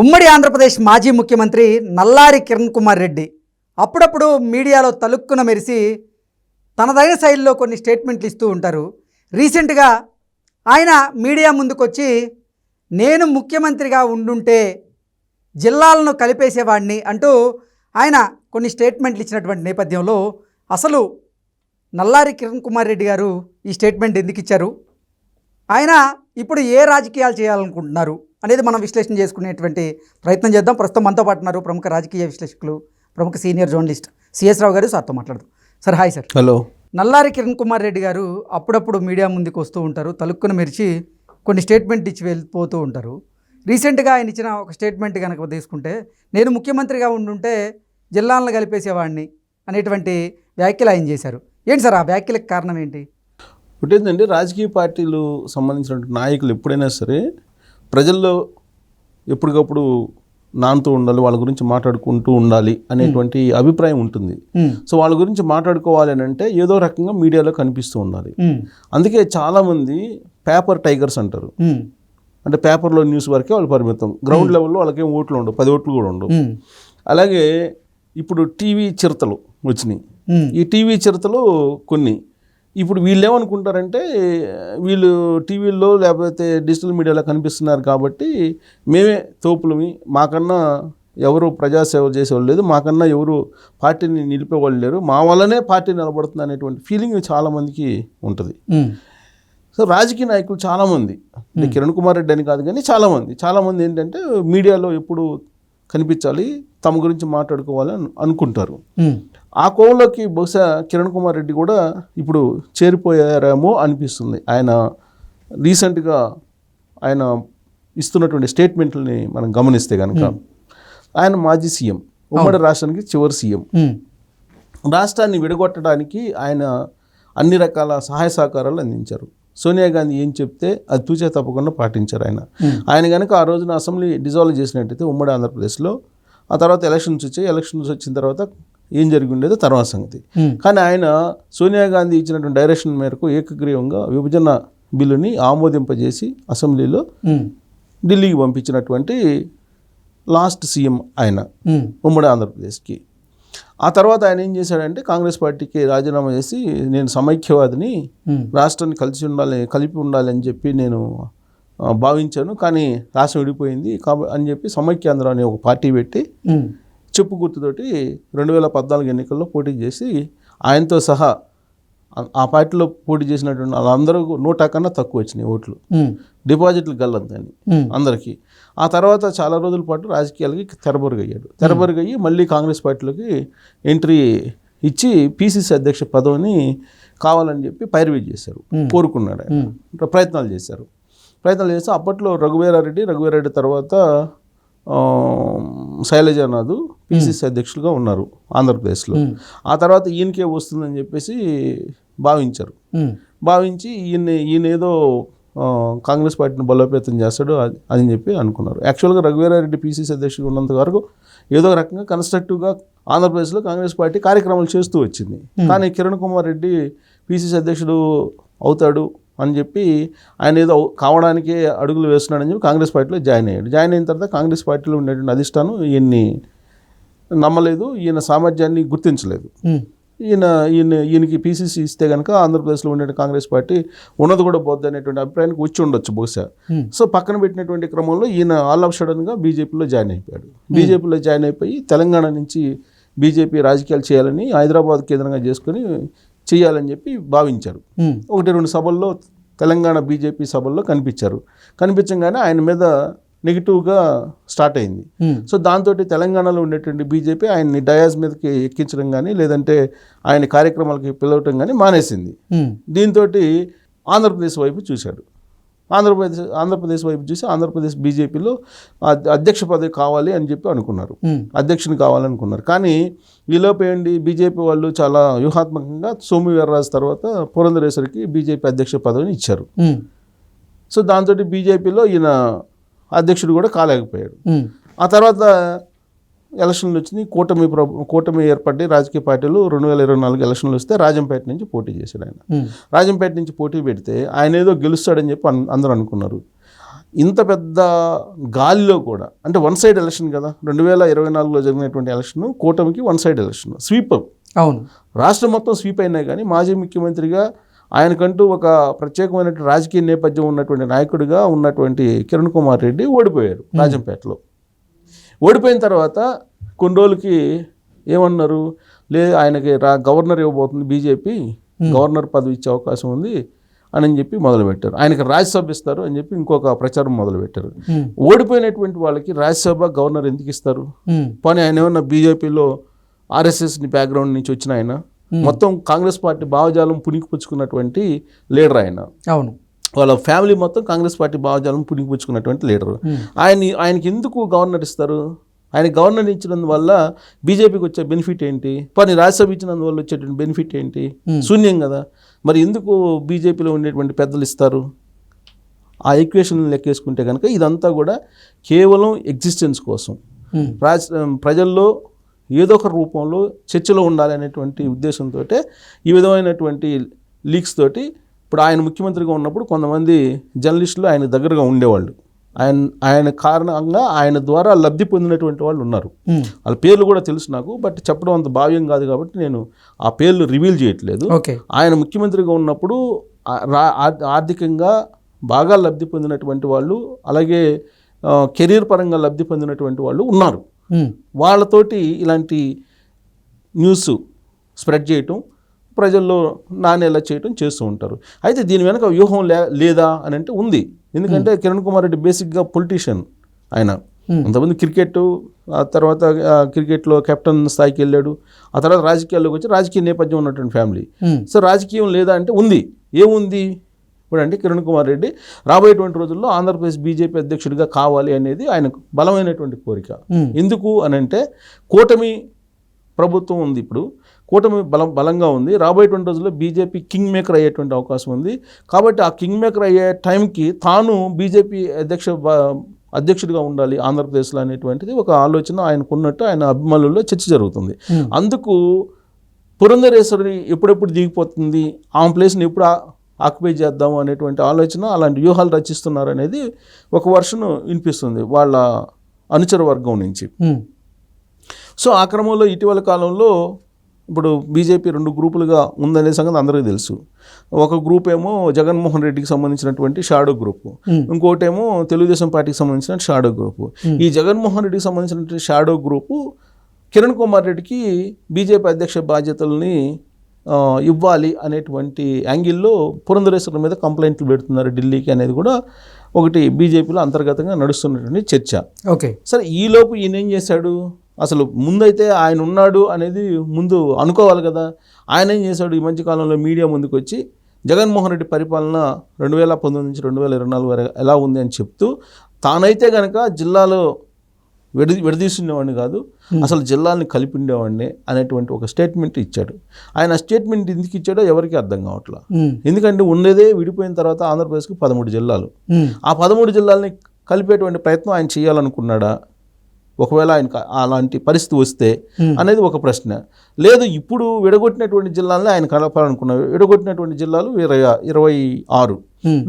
ఉమ్మడి ఆంధ్రప్రదేశ్ మాజీ ముఖ్యమంత్రి నల్లారి కిరణ్ కుమార్ రెడ్డి అప్పుడప్పుడు మీడియాలో తలుక్కున మెరిసి తనదైన శైలిలో కొన్ని స్టేట్మెంట్లు ఇస్తూ ఉంటారు. రీసెంట్గా ఆయన మీడియా ముందుకొచ్చి నేను ముఖ్యమంత్రిగా ఉండుంటే జిల్లాలను కలిపేసేవాడిని అంటూ ఆయన కొన్ని స్టేట్మెంట్లు ఇచ్చినటువంటి నేపథ్యంలో అసలు నల్లారి కిరణ్ కుమార్ రెడ్డి గారు ఈ స్టేట్మెంట్ ఎందుకు ఇచ్చారు, ఆయన ఇప్పుడు ఏ రాజకీయాలు చేయాలనుకుంటున్నారు అనేది మనం విశ్లేషణ చేసుకునేటువంటి ప్రయత్నం చేద్దాం. ప్రస్తుతం మనతో పాటు ఉన్నారు ప్రముఖ రాజకీయ విశ్లేషకులు, ప్రముఖ సీనియర్ జర్నలిస్ట్ సిఎస్ రావు గారు. సార్తో మాట్లాడదాం. Sir hi sir. Hello. Nallari Kiran Kumar Reddy గారు అప్పుడప్పుడు మీడియా ముందుకు వస్తూ ఉంటారు, తలుక్కున మెరిచి కొన్ని స్టేట్మెంట్ ఇచ్చి వెళ్ళిపోతూ ఉంటారు. రీసెంట్గా ఆయన ఇచ్చిన ఒక స్టేట్మెంట్ కనుక తీసుకుంటే నేను ముఖ్యమంత్రిగా ఉండుంటే జిల్లాలను కలిపేసేవాడిని అనేటువంటి వ్యాఖ్యలు ఆయన చేశారు. ఏంటి సార్ ఆ వ్యాఖ్యలకు కారణం ఏంటి? ఒకటేంటంటే రాజకీయ పార్టీలు సంబంధించిన నాయకులు ఎప్పుడైనా సరే ప్రజల్లో ఎప్పటికప్పుడు నానుతూ ఉండాలి, వాళ్ళ గురించి మాట్లాడుకుంటూ ఉండాలి అనేటువంటి అభిప్రాయం ఉంటుంది. సో వాళ్ళ గురించి మాట్లాడుకోవాలి అని అంటే ఏదో రకంగా మీడియాలో కనిపిస్తూ ఉండాలి. అందుకే చాలామంది పేపర్ టైగర్స్ అంటారు. అంటే పేపర్లో న్యూస్ వరకే వాళ్ళు పరిమితం, గ్రౌండ్ లెవెల్లో వాళ్ళకేం ఓట్లు ఉండవు, 10 ఓట్లు కూడా ఉండవు. అలాగే ఇప్పుడు టీవీ చిరతలు వచ్చినాయి. ఈ టీవీ చిరతలు కొన్ని ఇప్పుడు వీళ్ళు ఏమనుకుంటారంటే వీళ్ళు టీవీల్లో లేకపోతే డిజిటల్ మీడియాలో కనిపిస్తున్నారు కాబట్టి మేమే తోపులమి, మాకన్నా ఎవరు ప్రజాసేవ చేసేవాళ్ళు లేదు, మాకన్నా ఎవరు పార్టీని నిలిపేవాళ్ళు లేరు, మా వల్లనే పార్టీ నిలబడుతుంది అనేటువంటి ఫీలింగ్ చాలామందికి ఉంటుంది. సో రాజకీయ నాయకులు చాలామంది, అంటే కిరణ్ కుమార్ రెడ్డి అని కాదు కానీ చాలామంది ఏంటంటే మీడియాలో ఎప్పుడు కనిపించాలి, తమ గురించి మాట్లాడుకోవాలని అనుకుంటారు. ఆ కోవలోకి బహుశా కిరణ్ కుమార్ రెడ్డి కూడా ఇప్పుడు చేరిపోయారేమో అనిపిస్తుంది. ఆయన రీసెంట్గా ఆయన ఇస్తున్నటువంటి స్టేట్మెంట్లని మనం గమనిస్తే కనుక, ఆయన మాజీ సీఎం, ఉమ్మడి రాష్ట్రానికి చివరి సీఎం. రాష్ట్రాన్ని విడగొట్టడానికి ఆయన అన్ని రకాల సహాయ సహకారాలు అందించారు. సోనియా గాంధీ ఏం చెప్తే అది తూచే తప్పకుండా పాటించారు. ఆయన కనుక ఆ రోజున అసెంబ్లీ డిజాల్వ్ చేసినట్టయితే ఉమ్మడి ఆంధ్రప్రదేశ్లో, ఆ తర్వాత ఎలక్షన్స్ వచ్చిన తర్వాత ఏం జరిగి ఉండేదో తర్వాత సంగతి. కానీ ఆయన సోనియా గాంధీ ఇచ్చినటువంటి డైరెక్షన్ మేరకు ఏకగ్రీవంగా విభజన బిల్లుని ఆమోదింపజేసి అసెంబ్లీలో ఢిల్లీకి పంపించినటువంటి లాస్ట్ సీఎం ఆయన ఉమ్మడి ఆంధ్రప్రదేశ్కి. ఆ తర్వాత ఆయన ఏం చేశాడంటే కాంగ్రెస్ పార్టీకి రాజీనామా చేసి నేను సమైక్యవాదిని, రాష్ట్రాన్ని కలిపి ఉండాలి అని చెప్పి నేను భావించాను, కానీ రాష్ట్రం విడిపోయింది అని చెప్పి సమైక్యాంధ్ర అనే ఒక పార్టీ పెట్టి చెప్పు గుర్తుతోటి 2014 ఎన్నికల్లో పోటీ చేసి ఆయనతో సహా ఆ పార్టీలో పోటీ చేసినటువంటి వాళ్ళందరూ 100 కన్నా తక్కువ వచ్చినాయి ఓట్లు, డిపాజిట్లు గల్లంతని అందరికీ. ఆ తర్వాత చాలా రోజుల పాటు రాజకీయాలకి తెరబొరుగయ్యి మళ్ళీ కాంగ్రెస్ పార్టీలోకి ఎంట్రీ ఇచ్చి పిసిసి అధ్యక్ష పదవిని కావాలని చెప్పి పైరవీ చేశారు, కోరుకున్నాడు ఆయన, ప్రయత్నాలు చేస్తే అప్పట్లో రఘువీరారెడ్డి తర్వాత శైలజానాథ్ పిసిసి అధ్యక్షులుగా ఉన్నారు ఆంధ్రప్రదేశ్లో. ఆ తర్వాత ఈయనకే వస్తుందని చెప్పేసి భావించి ఈయన ఏదో కాంగ్రెస్ పార్టీని బలోపేతం చేస్తాడు అని చెప్పి అనుకున్నారు. యాక్చువల్గా రఘువీరారెడ్డి పిసిసి అధ్యక్షుడు ఉన్నంత వరకు ఏదో రకంగా కన్స్ట్రక్టివ్గా ఆంధ్రప్రదేశ్లో కాంగ్రెస్ పార్టీ కార్యక్రమాలు చేస్తూ వచ్చింది. కానీ కిరణ్ కుమార్ రెడ్డి పిసిసి అధ్యక్షుడు అవుతాడు అని చెప్పి ఆయన ఏదో కావడానికే అడుగులు వేస్తున్నాడని చెప్పి కాంగ్రెస్ పార్టీలో జాయిన్ అయిన తర్వాత కాంగ్రెస్ పార్టీలో ఉండేటువంటి అధిష్టానం ఈయన్ని నమ్మలేదు, ఈయన సామర్థ్యాన్ని గుర్తించలేదు. ఈయనకి పీసీసీ ఇస్తే కనుక ఆంధ్రప్రదేశ్లో ఉండే కాంగ్రెస్ పార్టీ ఉన్నది కూడా పోద్ది అనేటువంటి అభిప్రాయానికి వచ్చి ఉండొచ్చు బహుశా. సో పక్కన పెట్టినటువంటి క్రమంలో ఈయన ఆల్ ఆఫ్ సడన్గా బీజేపీలో జాయిన్ అయిపోయాడు. బీజేపీలో జాయిన్ అయిపోయి తెలంగాణ నుంచి బీజేపీ రాజకీయాలు చేయాలని హైదరాబాద్ కేంద్రంగా చేసుకొని చేయాలని చెప్పి భావించారు. 1-2 సభల్లో తెలంగాణ బీజేపీ సభల్లో కనిపించగానే ఆయన మీద నెగిటివ్గా స్టార్ట్ అయింది. సో దాంతో తెలంగాణలో ఉండేటువంటి బీజేపీ ఆయన్ని డయాస్ మీదకి ఎక్కించడం కానీ లేదంటే ఆయన కార్యక్రమాలకి పిలవటం కానీ మానేసింది. దీంతో ఆంధ్రప్రదేశ్ వైపు చూశాడు. ఆంధ్రప్రదేశ్ వైపు చూసి ఆంధ్రప్రదేశ్ బీజేపీలో అధ్యక్ష పదవి కావాలి అని చెప్పి అనుకున్నారు, అధ్యక్షుని కావాలనుకున్నారు. కానీ ఈలోపు ఏంటి, బీజేపీ వాళ్ళు చాలా వ్యూహాత్మకంగా సోము వీర్రాజు తర్వాత పురంధరేశ్వరికి బీజేపీ అధ్యక్ష పదవిని ఇచ్చారు. సో దాంతో బీజేపీలో ఈయన అధ్యక్షుడు కూడా కాలేకపోయాడు. ఆ తర్వాత ఎలక్షన్లు వచ్చినాయి, కూటమి ఏర్పడి రాజకీయ పార్టీలు 2024 ఎలక్షన్లు వస్తే రాజంపేట నుంచి పోటీ చేశాడు ఆయన. రాజంపేట నుంచి పోటీ పెడితే ఆయన ఏదో గెలుస్తాడని చెప్పి అందరూ అనుకున్నారు. ఇంత పెద్ద గాలిలో కూడా అంటే వన్ సైడ్ ఎలక్షన్ కదా, 2024లో జరిగినటువంటి ఎలక్షన్ కూటమికి వన్ సైడ్ ఎలక్షన్, స్వీప్. అవును, రాష్ట్రం మొత్తం స్వీప్ అయినా కానీ మాజీ ముఖ్యమంత్రిగా ఆయనకంటూ ఒక ప్రత్యేకమైనటువంటి రాజకీయ నేపథ్యం ఉన్నటువంటి నాయకుడిగా ఉన్నటువంటి కిరణ్ కుమార్ రెడ్డి ఓడిపోయారు రాజంపేటలో. ఓడిపోయిన తర్వాత కొన్ని రోజులకి ఏమన్నారు, ఆయనకి గవర్నర్ ఇవ్వబోతుంది బీజేపీ, గవర్నర్ పదవి ఇచ్చే అవకాశం ఉంది అని చెప్పి మొదలుపెట్టారు. ఆయనకి రాజ్యసభ ఇస్తారు అని చెప్పి ఇంకొక ప్రచారం మొదలుపెట్టారు. ఓడిపోయినటువంటి వాళ్ళకి రాజ్యసభ గవర్నర్ ఎందుకు ఇస్తారు? కానీ ఆయన ఏమన్నా బీజేపీలో ఆర్ఎస్ఎస్ని బ్యాక్గ్రౌండ్ నుంచి వచ్చిన ఆయన, మొత్తం కాంగ్రెస్ పార్టీ భావజాలం పుణికిపుచ్చుకున్నటువంటి లీడర్ ఆయన. అవును, వాళ్ళ ఫ్యామిలీ మొత్తం కాంగ్రెస్ పార్టీ భావజాలం పుణికిపుచ్చుకున్నటువంటి లీడరు. ఆయనకి ఎందుకు గవర్నర్ ఇస్తారు? ఆయన గవర్నర్ ఇచ్చినందువల్ల బీజేపీకి వచ్చే బెనిఫిట్ ఏంటి? పని రాజ్యసభ ఇచ్చినందువల్ల వచ్చేటువంటి బెనిఫిట్ ఏంటి? శూన్యం కదా. మరి ఎందుకు బీజేపీలో ఉండేటువంటి పెద్దలు ఇస్తారు? ఆ ఈక్వేషన్ లెక్కేసుకుంటే కనుక ఇదంతా కూడా కేవలం ఎగ్జిస్టెన్స్ కోసం, ప్రజల్లో ఏదో ఒక రూపంలో చర్చలో ఉండాలి అనేటువంటి ఉద్దేశంతో ఈ విధమైనటువంటి లీక్స్ తోటి. ఇప్పుడు ఆయన ముఖ్యమంత్రిగా ఉన్నప్పుడు కొంతమంది జర్నలిస్టులు ఆయన దగ్గరగా ఉండేవాళ్ళు, ఆయన కారణంగా ఆయన ద్వారా లబ్ధి పొందినటువంటి వాళ్ళు ఉన్నారు. వాళ్ళ పేర్లు కూడా తెలుసు నాకు, బట్ చెప్పడం అంత భావ్యం కాదు కాబట్టి నేను ఆ పేర్లు రివీల్ చేయట్లేదు. ఆయన ముఖ్యమంత్రిగా ఉన్నప్పుడు ఆర్థికంగా బాగా లబ్ధి పొందినటువంటి వాళ్ళు, అలాగే కెరీర్ పరంగా లబ్ధి పొందినటువంటి వాళ్ళు ఉన్నారు. వాళ్ళతోటి ఇలాంటి న్యూస్ స్ప్రెడ్ చేయటం, ప్రజల్లో నానేలా చేయటం చేస్తూ ఉంటారు. అయితే దీని వెనక వ్యూహం లేదా అని అంటే ఉంది. ఎందుకంటే కిరణ్ కుమార్ రెడ్డి బేసిక్గా పొలిటీషియన్. ఆయన అంతకుముందు క్రికెట్, ఆ తర్వాత క్రికెట్లో కెప్టెన్ స్థాయికి వెళ్ళాడు. ఆ తర్వాత రాజకీయాల్లోకి వచ్చి రాజకీయ నేపథ్యం ఉన్నటువంటి ఫ్యామిలీ. సో రాజకీయం లేదా అంటే ఉంది. ఏముంది ఇప్పుడు అంటే కిరణ్ కుమార్ రెడ్డి రాబోయేటువంటి రోజుల్లో ఆంధ్రప్రదేశ్ బీజేపీ అధ్యక్షుడిగా కావాలి అనేది ఆయనకు బలమైనటువంటి కోరిక. ఎందుకు అని అంటే కూటమి ప్రభుత్వం ఉంది, ఇప్పుడు కూటమి బలంగా ఉంది. రాబోయేటువంటి రోజుల్లో బీజేపీ కింగ్ మేకర్ అయ్యేటువంటి అవకాశం ఉంది. కాబట్టి ఆ కింగ్ మేకర్ అయ్యే టైంకి తాను బీజేపీ అధ్యక్షుడిగా ఉండాలి ఆంధ్రప్రదేశ్లో అనేటువంటిది ఒక ఆలోచన ఆయనకున్నట్టు ఆయన అభిమానుల్లో చర్చ జరుగుతుంది. అందుకు పురంధరేశ్వరి ఎప్పుడెప్పుడు దిగిపోతుంది, ఆమె ప్లేస్ని ఎప్పుడు ఆక్యుపై చేద్దాము అనేటువంటి ఆలోచన, అలాంటి వ్యూహాలు రచిస్తున్నారు అనేది ఒక వర్షన్ వినిపిస్తుంది వాళ్ళ అనుచర వర్గం నుంచి. సో ఆ క్రమంలో ఇటీవల కాలంలో ఇప్పుడు బీజేపీ 2 గ్రూపులుగా ఉందనే సంగతి అందరికీ తెలుసు. ఒక గ్రూప్ ఏమో జగన్మోహన్ రెడ్డికి సంబంధించినటువంటి షాడో గ్రూపు, ఇంకోటేమో తెలుగుదేశం పార్టీకి సంబంధించిన షాడో గ్రూపు. ఈ జగన్మోహన్ రెడ్డికి సంబంధించినటువంటి షాడో గ్రూపు కిరణ్ కుమార్ రెడ్డికి బీజేపీ అధ్యక్ష బాధ్యతల్ని ఇవ్వాలి అనేటువంటి యాంగిల్లో పురంధరేశ్వరం మీద కంప్లైంట్లు పెడుతున్నారు ఢిల్లీకి అనేది కూడా ఒకటి బీజేపీలో అంతర్గతంగా నడుస్తున్నటువంటి చర్చ. ఓకే, సరే ఈలోపు ఈయన ఏం చేశాడు? అసలు ముందైతే ఆయన ఉన్నాడు అనేది ముందు అనుకోవాలి కదా. ఆయన ఏం చేశాడు? ఈ మధ్యకాలంలో మీడియా ముందుకు వచ్చి జగన్మోహన్ రెడ్డి పరిపాలన 2019 నుంచి 2024 వరకు ఎలా ఉంది అని చెప్తూ, తానైతే కనుక జిల్లాలో విడదీసుండేవాడిని కాదు, అసలు జిల్లాల్ని కలిపి ఉండేవాడిని అనేటువంటి ఒక స్టేట్మెంట్ ఇచ్చాడు. ఆయన స్టేట్మెంట్ ఎందుకు ఇచ్చాడో ఎవరికి అర్థం కావట్లా. ఎందుకంటే ఉండేదే విడిపోయిన తర్వాత ఆంధ్రప్రదేశ్కి 13 జిల్లాలు. ఆ 13 జిల్లాలని కలిపేటువంటి ప్రయత్నం ఆయన చేయాలనుకున్నాడా? ఒకవేళ ఆయనకు అలాంటి పరిస్థితి వస్తే అనేది ఒక ప్రశ్న. లేదు, ఇప్పుడు విడగొట్టినటువంటి జిల్లాలని ఆయన కలపాలనుకున్నారు. విడగొట్టినటువంటి జిల్లాలు 26,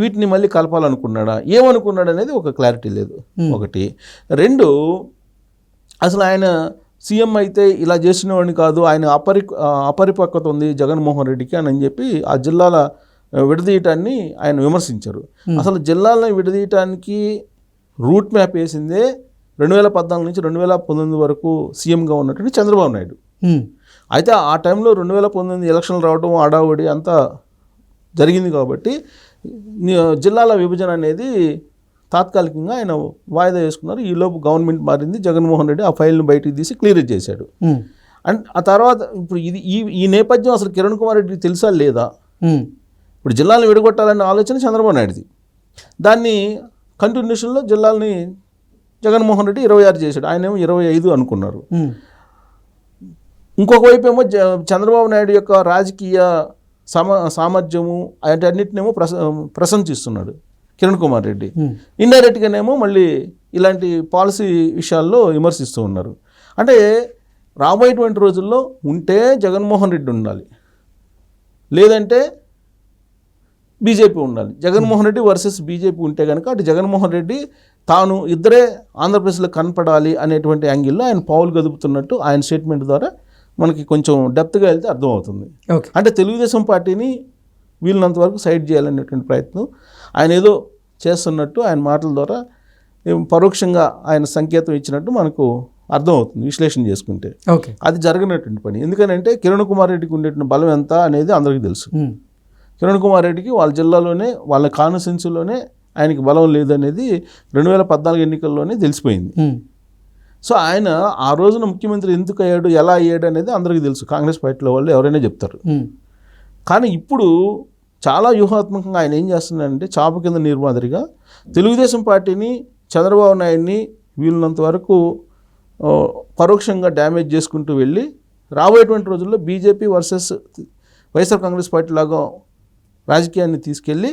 వీటిని మళ్ళీ కలపాలనుకున్నాడా, ఏమనుకున్నాడు అనేది ఒక క్లారిటీ లేదు. ఒకటి. 2, అసలు ఆయన సీఎం అయితే ఇలా చేసినవాడిని కాదు, ఆయన అపరిపక్వత ఉంది జగన్మోహన్ రెడ్డికి అని చెప్పి ఆ జిల్లాల విడదీయటాన్ని ఆయన విమర్శించారు. అసలు జిల్లాలను విడదీయటానికి రూట్ మ్యాప్ వేసిందే 2014 నుంచి 2019 వరకు సీఎంగా ఉన్నటువంటి చంద్రబాబు నాయుడు. అయితే ఆ టైంలో 2019 ఎలక్షన్లు రావడం అడావుడి అంతా జరిగింది కాబట్టి జిల్లాల విభజన అనేది తాత్కాలికంగా ఆయన వాయిదా వేసుకున్నారు. ఈలోపు గవర్నమెంట్ మారింది, జగన్మోహన్ రెడ్డి ఆ ఫైల్ను బయటికి తీసి క్లియర్ చేశాడు. అండ్ ఆ తర్వాత ఇప్పుడు ఈ నేపథ్యం అసలు కిరణ్ కుమార్ రెడ్డికి తెలుసా లేదా? ఇప్పుడు జిల్లాలను విడగొట్టాలనే ఆలోచన చంద్రబాబు నాయుడుది. దాన్ని కంటిన్యూషన్లో జిల్లాలని జగన్మోహన్ రెడ్డి 26 చేశాడు, ఆయన ఏమో 25 అనుకున్నారు. ఇంకొక వైపు ఏమో చంద్రబాబు నాయుడు యొక్క రాజకీయ సామర్థ్యము అన్నిటినేమో ప్రశంసిస్తున్నాడు కిరణ్ కుమార్ రెడ్డి. ఇండైరెక్ట్గానేమో మళ్ళీ ఇలాంటి పాలసీ విషయాల్లో విమర్శిస్తూ ఉన్నారు. అంటే రాబోయేటువంటి రోజుల్లో ఉంటే జగన్మోహన్ రెడ్డి ఉండాలి, లేదంటే బీజేపీ ఉండాలి. జగన్మోహన్ రెడ్డి వర్సెస్ బీజేపీ ఉంటే కనుక అటు జగన్మోహన్ రెడ్డి తాను ఇద్దరే ఆంధ్రప్రదేశ్లో కనపడాలి అనేటువంటి యాంగిల్లో ఆయన పావులు గదుపుతున్నట్టు ఆయన స్టేట్మెంట్ ద్వారా మనకి కొంచెం డెప్త్గా వెళ్తే అర్థమవుతుంది. ఓకే. అంటే తెలుగుదేశం పార్టీని వీళ్ళనంత వరకు సైడ్ చేయాలనేటువంటి ప్రయత్నం ఆయన ఏదో చేస్తున్నట్టు ఆయన మాటల ద్వారా పరోక్షంగా ఆయన సంకేతం ఇచ్చినట్టు మనకు అర్థమవుతుంది విశ్లేషణ చేసుకుంటే. ఓకే. అది జరగనటువంటి పని. ఎందుకంటే కిరణ్ కుమార్ రెడ్డికి ఉండేటువంటి బలం ఎంత అనేది అందరికీ తెలుసు. కిరణ్ కుమార్ రెడ్డికి వాళ్ళ జిల్లాలోనే వాళ్ళ కాన్స్టిట్యున్సీలోనే ఆయనకి బలం లేదనేది 2014 ఎన్నికల్లోనే తెలిసిపోయింది. సో ఆయన ఆ రోజున ముఖ్యమంత్రి ఎందుకు అయ్యాడు, ఎలా అయ్యాడు అనేది అందరికీ తెలుసు. కాంగ్రెస్ పార్టీలో వాళ్ళు ఎవరైనా చెప్తారు. కానీ ఇప్పుడు చాలా వ్యూహాత్మకంగా ఆయన ఏం చేస్తున్నాడంటే చాప కింద నీరు మాదిరిగా తెలుగుదేశం పార్టీని, చంద్రబాబు నాయుడిని వీళ్ళనంత వరకు పరోక్షంగా డ్యామేజ్ చేసుకుంటూ వెళ్ళి రాబోయేటువంటి రోజుల్లో BJP versus YSR Congress party లాగా రాజకీయాన్ని తీసుకెళ్ళి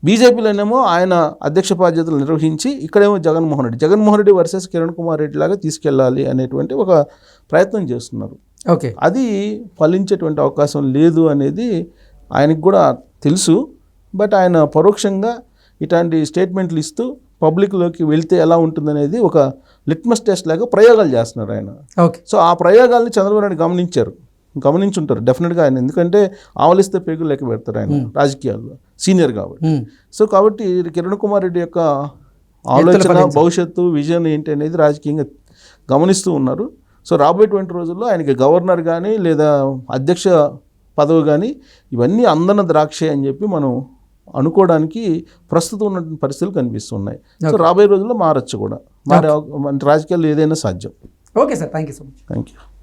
బీజేపీలోనేమో ఆయన అధ్యక్ష బాధ్యతలు నిర్వహించి ఇక్కడేమో జగన్మోహన్ రెడ్డి వర్సెస్ కిరణ్ కుమార్ రెడ్డి లాగా తీసుకెళ్ళాలి అనేటువంటి ఒక ప్రయత్నం చేస్తున్నారు. ఓకే. అది ఫలించేటువంటి అవకాశం లేదు అనేది ఆయనకు కూడా తెలుసు. బట్ ఆయన పరోక్షంగా ఇట్లాంటి స్టేట్మెంట్లు ఇస్తూ పబ్లిక్లోకి వెళ్తే ఎలా ఉంటుందనేది ఒక లిట్మస్ టెస్ట్ లాగా ప్రయోగాలు చేస్తున్నారు ఆయన. ఓకే. సో ఆ ప్రయోగాల్ని చంద్రబాబు నాయుడు గమనించుంటారు డెఫినెట్గా. ఆయన ఎందుకంటే ఆవలిస్తే పేగులు లెక్క పెడతారు ఆయన రాజకీయాల్లో, సీనియర్ కాబట్టి. సో కాబట్టి కిరణ్ కుమార్ రెడ్డి యొక్క ఆలోచన, భవిష్యత్తు, విజన్ ఏంటి అనేది రాజకీయంగా గమనిస్తూ ఉన్నారు. సో రాబోయేటువంటి రోజుల్లో ఆయనకి గవర్నర్ కానీ లేదా అధ్యక్ష పదవి కానీ ఇవన్నీ అందన ద్రాక్షే అని చెప్పి మనం అనుకోవడానికి ప్రస్తుతం ఉన్న పరిస్థితులు కనిపిస్తున్నాయి. సో రాబోయే రోజుల్లో మారచ్చు కూడా, రాజకీయాల్లో ఏదైనా సాధ్యం. Okay sir, thank you so much. Thank you.